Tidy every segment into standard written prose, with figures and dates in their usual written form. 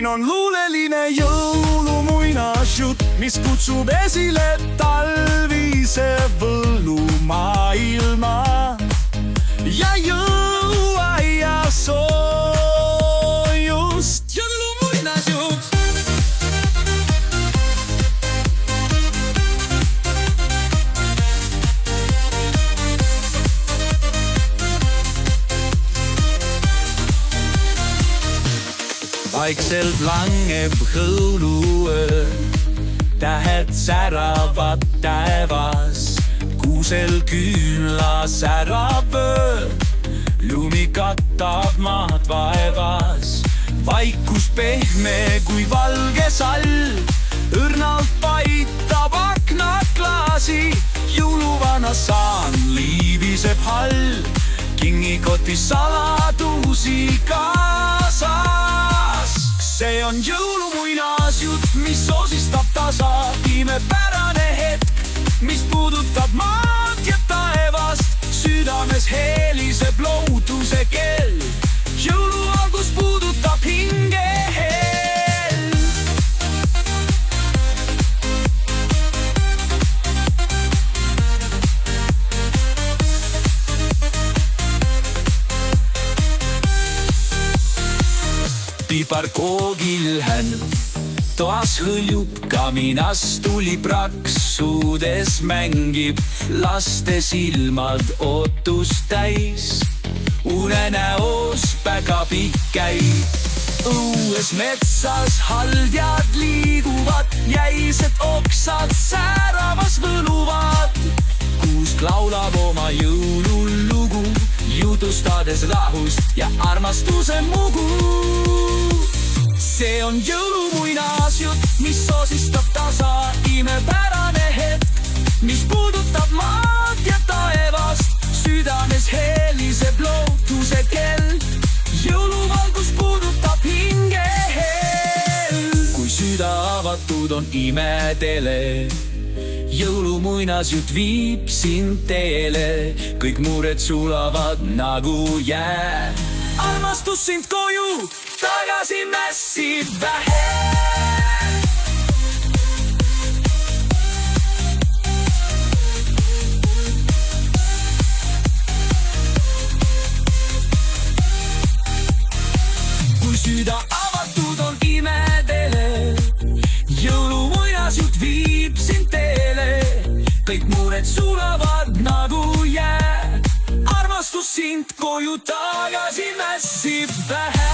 on luuleline jõulumuinasjutt, mis kutsub esile talvise võlumaailma ja jõuluaia soojust. Jõulumuinasjutt. Vaikselt langeb hõuluöö, tähed säravad taevas, kuusel küünla särab öö, lumi katab maad vaevas. Vaikus pehme kui valge sall, õrnalt paitab aknaklaasi, jõuluvana saan liibiseb hall, kingikotis saladusi kaasas. See on jõulumuinasjutt, mis sosistab tasa, imepärane hetk, mis puudutab maad ja taevast. Südames heliseb lootuse kell, jõulualgus puudutab hinge hell. Piparkoogil hän toas hõljub, kaminas tuli praksudes mängib, laste silmad ootust täis, unenäos päkapikk käib. Õues metsas haldjad liiguvad, jäised oksad säravas võluvad. Kuusk laulab oma jõululugu, jutustades rahust ja armastuse mugu. See on jõulumuinasjutt, mis sosistab tasa, imepärane hetk, mis puudutab maad ja taevast. Südames heliseb lootuse kell, jõuluvalgus puudutab hinge hell. Kui süda avatud on imedele, jõulumuinasjutt viib sind teele, kõik mured sulavad nagu jää. Armastus sind koju tagasi mässib vähe. Kui süda avatud on imedele, jõulumuinasjutt viib sind teele, kõik mured sulavad nagu jää. Armastus sind koju tagasi mässib vähe.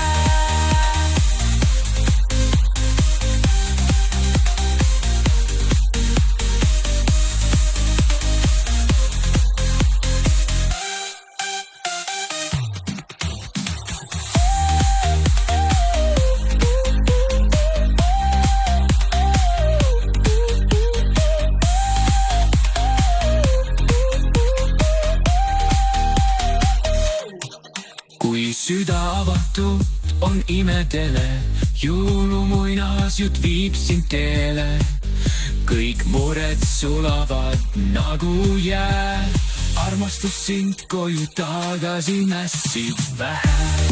Kui süda avatud on imedele, jõulumuinasjutt viib sind teele, kõik mured sulavad nagu jää. Armastus sind koju tagasi mässib vähe.